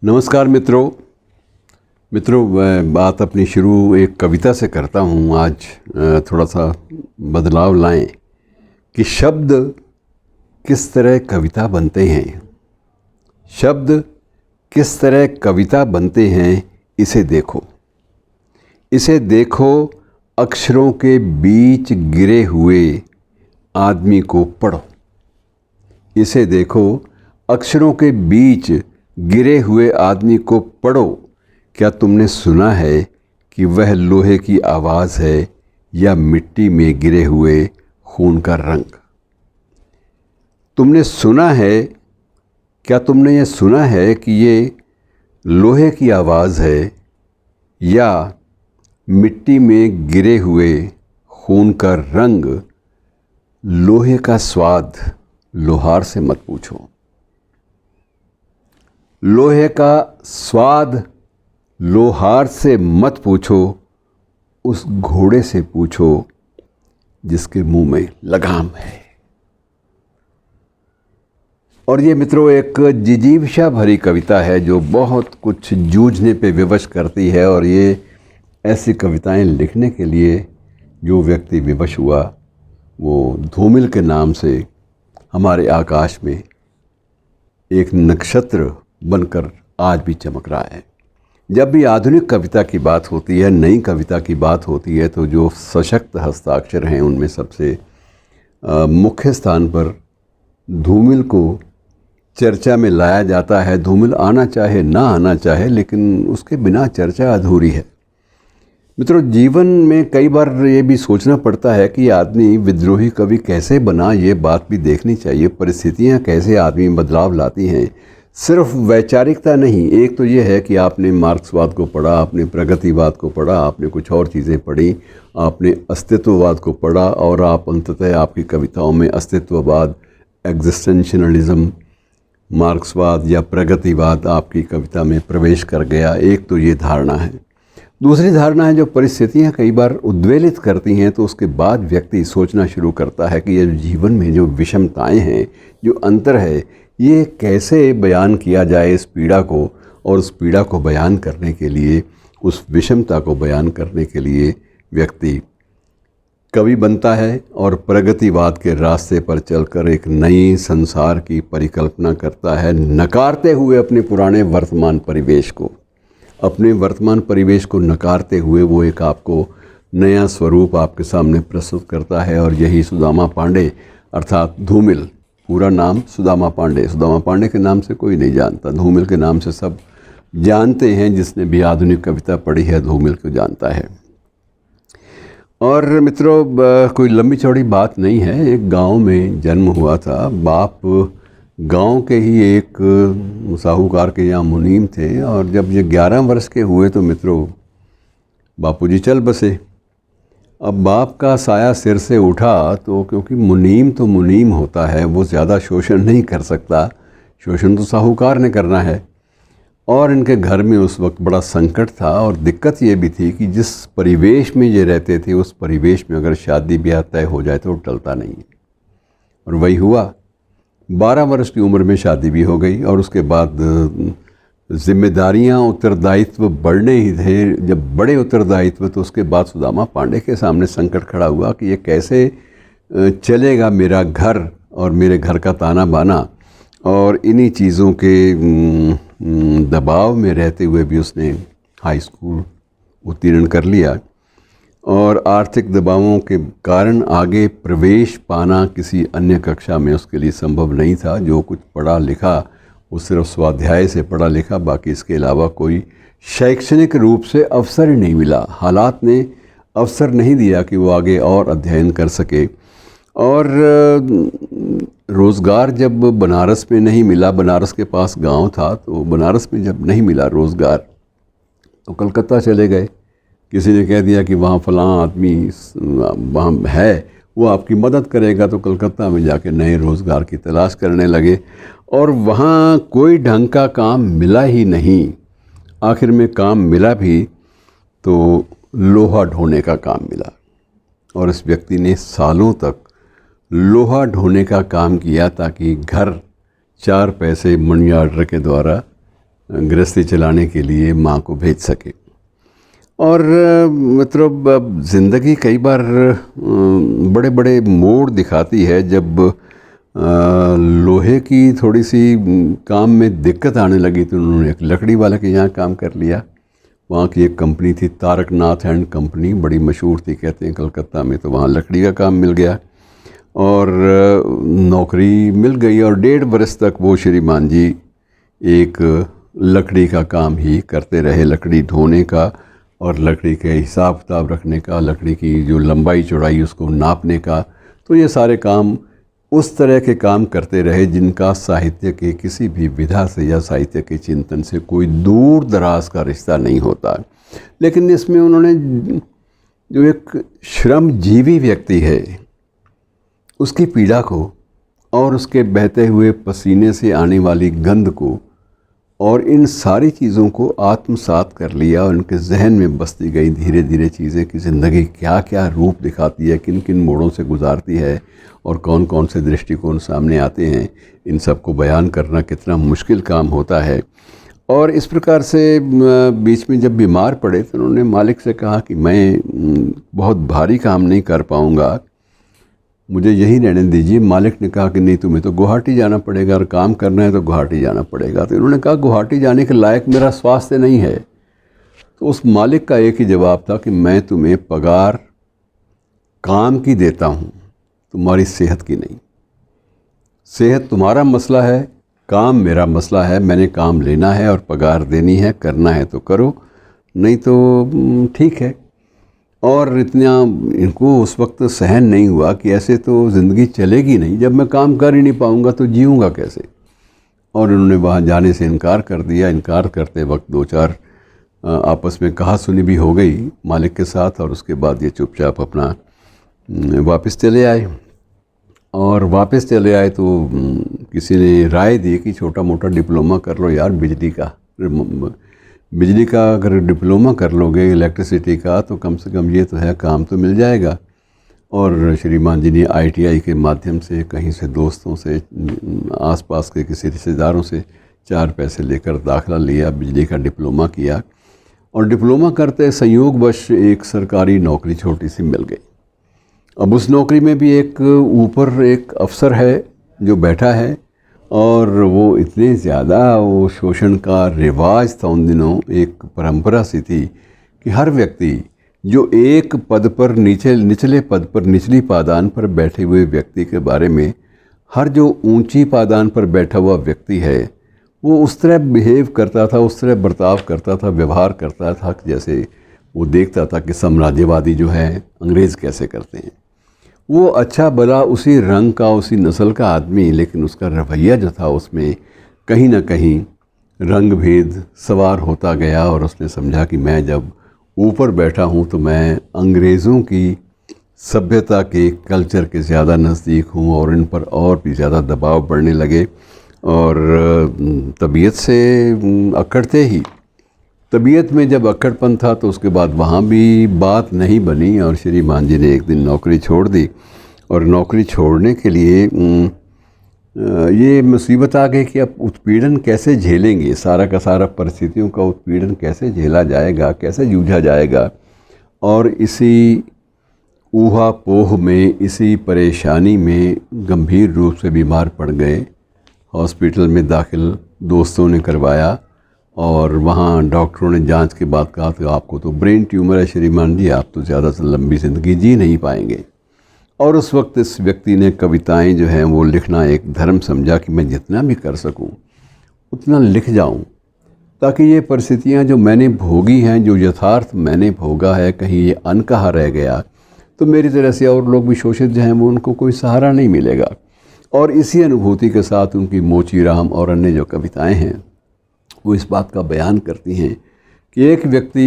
नमस्कार मित्रों, मैं बात अपनी शुरू एक कविता से करता हूँ। आज थोड़ा सा बदलाव लाएं कि शब्द किस तरह कविता बनते हैं। शब्द किस तरह कविता बनते हैं, इसे देखो अक्षरों के बीच गिरे हुए आदमी को पढ़ो। इसे देखो अक्षरों के बीच गिरे हुए आदमी को पढ़ो। क्या तुमने सुना है कि वह लोहे की आवाज़ है या मिट्टी में गिरे हुए खून का रंग? तुमने सुना है, क्या तुमने ये सुना है कि ये लोहे की आवाज़ है या मिट्टी में गिरे हुए खून का रंग? लोहे का स्वाद लोहार से मत पूछो। लोहे का स्वाद लोहार से मत पूछो, उस घोड़े से पूछो जिसके मुंह में लगाम है। और ये मित्रों एक जिजीविषा भरी कविता है जो बहुत कुछ जूझने पे विवश करती है। और ये ऐसी कविताएं लिखने के लिए जो व्यक्ति विवश हुआ वो धूमिल के नाम से हमारे आकाश में एक नक्षत्र बनकर आज भी चमक रहा है। जब भी आधुनिक कविता की बात होती है, नई कविता की बात होती है, तो जो सशक्त हस्ताक्षर हैं उनमें सबसे मुख्य स्थान पर धूमिल को चर्चा में लाया जाता है। धूमिल आना चाहे ना आना चाहे, लेकिन उसके बिना चर्चा अधूरी है। मित्रों, जीवन में कई बार ये भी सोचना पड़ता है कि आदमी विद्रोही कवि कैसे बना, ये बात भी देखनी चाहिए। परिस्थितियाँ कैसे आदमी में बदलाव लाती हैं। सिर्फ वैचारिकता नहीं, एक तो ये है कि आपने मार्क्सवाद को पढ़ा, आपने प्रगतिवाद को पढ़ा, आपने कुछ और चीज़ें पढ़ी, आपने अस्तित्ववाद को पढ़ा और आप अंततः आपकी कविताओं में अस्तित्ववाद, एग्जिस्टेंशनलिज्म, मार्क्सवाद या प्रगतिवाद आपकी कविता में प्रवेश कर गया। एक तो ये धारणा है। दूसरी धारणा है जो परिस्थितियाँ कई बार उद्वेलित करती हैं, तो उसके बाद व्यक्ति सोचना शुरू करता है कि ये जीवन में जो विषमताएं हैं, जो अंतर है, ये कैसे बयान किया जाए इस पीड़ा को। और उस पीड़ा को बयान करने के लिए, उस विषमता को बयान करने के लिए व्यक्ति कवि बनता है और प्रगतिवाद के रास्ते पर चलकर एक नई संसार की परिकल्पना करता है, नकारते हुए अपने पुराने वर्तमान परिवेश को। अपने वर्तमान परिवेश को नकारते हुए वो एक आपको नया स्वरूप आपके सामने प्रस्तुत करता है। और यही सुदामा पांडे अर्थात धूमिल, पूरा नाम सुदामा पांडे। सुदामा पांडे के नाम से कोई नहीं जानता, धूमिल के नाम से सब जानते हैं। जिसने भी आधुनिक कविता पढ़ी है धूमिल को जानता है। और मित्रों, कोई लंबी चौड़ी बात नहीं है। एक गांव में जन्म हुआ था। बाप गांव के ही एक साहूकार के यहाँ मुनीम थे। और जब ये 11 वर्ष के हुए तो मित्रों बापूजी चल बसे। अब बाप का साया सिर से उठा तो क्योंकि मुनीम तो मुनीम होता है, वो ज़्यादा शोषण नहीं कर सकता, शोषण तो साहूकार ने करना है। और इनके घर में उस वक्त बड़ा संकट था। और दिक्कत ये भी थी कि जिस परिवेश में ये रहते थे उस परिवेश में अगर शादी ब्याह तय हो जाए तो टलता नहीं। और वही हुआ। 12 वर्ष की उम्र में शादी भी हो गई। और उसके बाद जिम्मेदारियां, उत्तरदायित्व बढ़ने ही थे। जब बड़े उत्तरदायित्व तो उसके बाद सुदामा पांडे के सामने संकट खड़ा हुआ कि ये कैसे चलेगा मेरा घर और मेरे घर का ताना बाना। और इन्हीं चीज़ों के दबाव में रहते हुए भी उसने हाई स्कूल उत्तीर्ण कर लिया। और आर्थिक दबावों के कारण आगे प्रवेश पाना किसी अन्य कक्षा में उसके लिए संभव नहीं था। जो कुछ पढ़ा लिखा वो सिर्फ स्वाध्याय से पढ़ा लिखा, बाकी इसके अलावा कोई शैक्षणिक रूप से अवसर ही नहीं मिला। हालात ने अवसर नहीं दिया कि वो आगे और अध्ययन कर सके। और रोज़गार जब बनारस में नहीं मिला, बनारस के पास गांव था, तो बनारस में जब नहीं मिला रोज़गार तो कलकत्ता चले गए। किसी ने कह दिया कि वहाँ फ़लाँ आदमी वहाँ है, वो आपकी मदद करेगा। तो कलकत्ता में जाके नए रोज़गार की तलाश करने लगे। और वहाँ कोई ढंग का काम मिला ही नहीं। आखिर में काम मिला भी तो लोहा ढोने का काम मिला। और इस व्यक्ति ने सालों तक लोहा ढोने का काम किया ताकि घर 4 पैसे मनी ऑर्डर के द्वारा गृहस्थी चलाने के लिए माँ को भेज सके। और मतलब अब ज़िंदगी कई बार बड़े बड़े मोड़ दिखाती है। जब लोहे की थोड़ी सी काम में दिक्कत आने लगी तो उन्होंने एक लकड़ी वाले के यहाँ काम कर लिया। वहाँ की एक कंपनी थी तारकनाथ एंड कंपनी, बड़ी मशहूर थी कहते हैं कलकत्ता में, तो वहाँ लकड़ी का काम मिल गया और नौकरी मिल गई। और 1.5 बरस तक वो श्रीमान जी एक लकड़ी का काम ही करते रहे, लकड़ी ढोने का और लकड़ी के हिसाब किताब रखने का, लकड़ी की जो लंबाई चौड़ाई उसको नापने का। तो ये सारे काम उस तरह के काम करते रहे जिनका साहित्य के किसी भी विधा से या साहित्य के चिंतन से कोई दूर दराज का रिश्ता नहीं होता। लेकिन इसमें उन्होंने जो एक श्रमजीवी व्यक्ति है उसकी पीड़ा को और उसके बहते हुए पसीने से आने वाली गंध को और इन सारी चीज़ों को आत्मसात कर लिया और उनके जहन में बसती गई धीरे धीरे चीज़ें कि ज़िंदगी क्या क्या रूप दिखाती है, किन किन मोड़ों से गुजारती है और कौन कौन से दृष्टिकोण सामने आते हैं। इन सब को बयान करना कितना मुश्किल काम होता है। और इस प्रकार से बीच में जब बीमार पड़े तो उन्होंने मालिक से कहा कि मैं बहुत भारी काम नहीं कर पाऊँगा, मुझे यही रहने दीजिए। मालिक ने कहा कि नहीं, तुम्हें तो गुवाहाटी जाना पड़ेगा और काम करना है तो गुवाहाटी जाना पड़ेगा। तो इन्होंने कहा गुवाहाटी जाने के लायक मेरा स्वास्थ्य नहीं है। तो उस मालिक का एक ही जवाब था कि मैं तुम्हें पगार काम की देता हूँ, तुम्हारी सेहत की नहीं। सेहत तुम्हारा मसला है, काम मेरा मसला है। मैंने काम लेना है और पगार देनी है, करना है तो करो, नहीं तो ठीक है। और इतना इनको उस वक्त सहन नहीं हुआ कि ऐसे तो ज़िंदगी चलेगी नहीं, जब मैं काम कर ही नहीं पाऊँगा तो जीऊँगा कैसे। और उन्होंने वहाँ जाने से इनकार कर दिया। इनकार करते वक्त 2-4 आपस में कहा सुनी भी हो गई मालिक के साथ और उसके बाद ये चुपचाप अपना वापस चले आए। और वापस चले आए तो किसी ने राय दी कि छोटा मोटा डिप्लोमा कर लो यार बिजली का अगर डिप्लोमा कर लोगे इलेक्ट्रिसिटी का तो कम से कम ये तो है, काम तो मिल जाएगा। और श्रीमान जी ने ITI के माध्यम से कहीं से दोस्तों से आसपास के किसी रिश्तेदारों से 4 पैसे लेकर दाखिला लिया, बिजली का डिप्लोमा किया और डिप्लोमा करते संयोगवश एक सरकारी नौकरी छोटी सी मिल गई। अब उस नौकरी में भी एक ऊपर एक अफसर है जो बैठा है और वो इतने ज़्यादा वो शोषण का रिवाज था उन दिनों, एक परंपरा सी थी कि हर व्यक्ति जो एक पद पर निचले पद पर निचली पादान पर बैठे हुए व्यक्ति के बारे में हर जो ऊंची पादान पर बैठा हुआ व्यक्ति है वो उस तरह बिहेव करता था, उस तरह बर्ताव करता था, व्यवहार करता था कि जैसे वो देखता था कि साम्राज्यवादी जो है अंग्रेज़ कैसे करते हैं। वो अच्छा भला उसी रंग का उसी नस्ल का आदमी, लेकिन उसका रवैया जो था उसमें कहीं ना कहीं रंग भेद सवार होता गया और उसने समझा कि मैं जब ऊपर बैठा हूँ तो मैं अंग्रेज़ों की सभ्यता के कल्चर के ज़्यादा नज़दीक हूँ और इन पर और भी ज़्यादा दबाव बढ़ने लगे। और तबीयत से अकड़ते ही तबीयत में जब अक्कड़पन था तो उसके बाद वहाँ भी बात नहीं बनी और श्रीमान जी ने एक दिन नौकरी छोड़ दी। और नौकरी छोड़ने के लिए ये मुसीबत आ गई कि अब उत्पीड़न कैसे झेलेंगे, सारा का सारा परिस्थितियों का उत्पीड़न कैसे झेला जाएगा, कैसे जूझा जाएगा। और इसी ऊहा-पोह में, इसी परेशानी में गंभीर रूप से बीमार पड़ गए। हॉस्पिटल में दाखिल दोस्तों ने करवाया और वहाँ डॉक्टरों ने जांच के बाद कहा कि आपको तो ब्रेन ट्यूमर है श्रीमान जी, आप तो ज़्यादा से लंबी ज़िंदगी जी नहीं पाएंगे। और उस वक्त इस व्यक्ति ने कविताएं जो हैं वो लिखना एक धर्म समझा कि मैं जितना भी कर सकूं उतना लिख जाऊं, ताकि ये परिस्थितियां जो मैंने भोगी हैं, जो यथार्थ मैंने भोगा है, कहीं ये अनकहा रह गया तो मेरी तरह से और लोग भी शोषित जो हैं वो उनको कोई सहारा नहीं मिलेगा। और इसी अनुभूति के साथ उनकी मोची राम और अन्य जो कविताएँ हैं वो इस बात का बयान करती हैं कि एक व्यक्ति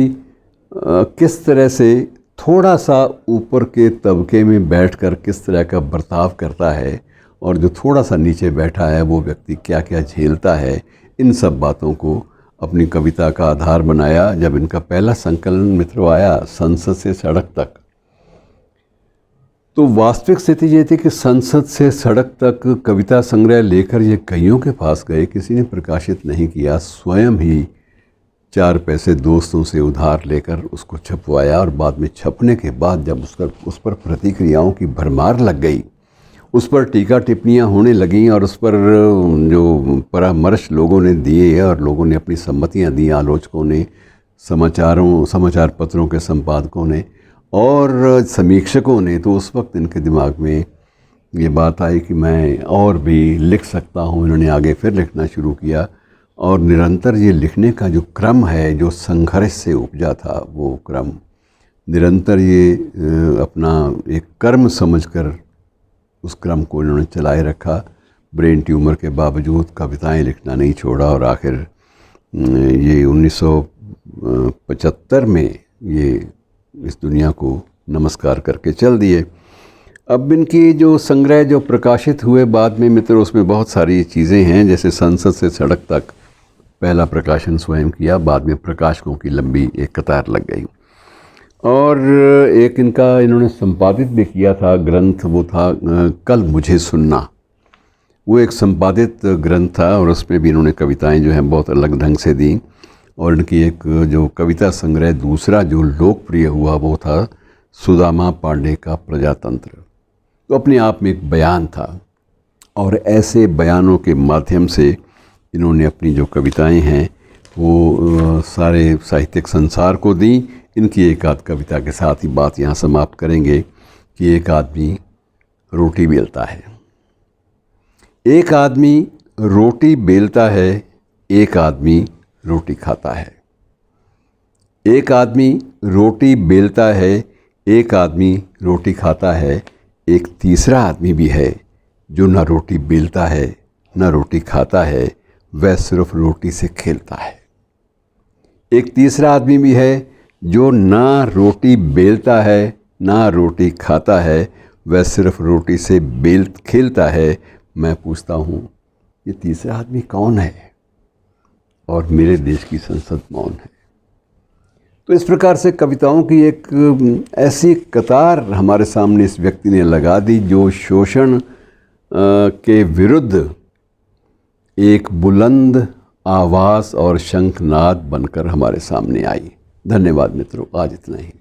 किस तरह से थोड़ा सा ऊपर के तबके में बैठकर किस तरह का बर्ताव करता है और जो थोड़ा सा नीचे बैठा है वो व्यक्ति क्या क्या झेलता है। इन सब बातों को अपनी कविता का आधार बनाया। जब इनका पहला संकलन मित्रों आया संसद से सड़क तक, तो वास्तविक स्थिति ये थी कि संसद से सड़क तक कविता संग्रह लेकर ये कईयों के पास गए, किसी ने प्रकाशित नहीं किया। स्वयं ही 4 पैसे दोस्तों से उधार लेकर उसको छपवाया और बाद में छपने के बाद जब उस पर प्रतिक्रियाओं की भरमार लग गई, उस पर टीका टिप्पणियाँ होने लगीं और उस पर जो परामर्श लोगों ने दिए और लोगों ने अपनी सम्मतियाँ दी, आलोचकों ने, समाचार पत्रों के संपादकों ने और समीक्षकों ने, तो उस वक्त इनके दिमाग में ये बात आई कि मैं और भी लिख सकता हूँ। इन्होंने आगे फिर लिखना शुरू किया और निरंतर ये लिखने का जो क्रम है, जो संघर्ष से उपजा था, वो क्रम निरंतर ये अपना एक कर्म समझकर उस क्रम को इन्होंने चलाए रखा। ब्रेन ट्यूमर के बावजूद कविताएं लिखना नहीं छोड़ा और आखिर ये 1975 में ये इस दुनिया को नमस्कार करके चल दिए। अब इनकी जो संग्रह जो प्रकाशित हुए बाद में मित्रों, उसमें बहुत सारी चीज़ें हैं। जैसे संसद से सड़क तक पहला प्रकाशन स्वयं किया, बाद में प्रकाशकों की लंबी एक कतार लग गई। और एक इनका इन्होंने संपादित भी किया था ग्रंथ, वो था कल मुझे सुनना। वो एक संपादित ग्रंथ था और उसमें भी इन्होंने कविताएं जो हैं बहुत अलग ढंग से दी। और इनकी एक जो कविता संग्रह दूसरा जो लोकप्रिय हुआ वो था सुदामा पांडे का प्रजातंत्र। तो अपने आप में एक बयान था और ऐसे बयानों के माध्यम से इन्होंने अपनी जो कविताएं हैं वो सारे साहित्यिक संसार को दी। इनकी एक आध कविता के साथ ही बात यहाँ समाप्त करेंगे कि एक आदमी रोटी बेलता है। एक आदमी रोटी बेलता है, एक आदमी रोटी खाता है। एक आदमी रोटी बेलता है, एक आदमी रोटी खाता है। एक तीसरा आदमी भी है जो न रोटी बेलता है न रोटी खाता है, वह सिर्फ रोटी से खेलता है। एक तीसरा आदमी भी है जो ना रोटी बेलता है ना रोटी खाता है, वह सिर्फ रोटी से खेलता है। मैं पूछता हूँ ये तीसरा आदमी कौन है? और मेरे देश की संसद मौन है। तो इस प्रकार से कविताओं की एक ऐसी कतार हमारे सामने इस व्यक्ति ने लगा दी जो शोषण के विरुद्ध एक बुलंद आवाज़ और शंखनाद बनकर हमारे सामने आई। धन्यवाद मित्रों, आज इतना ही।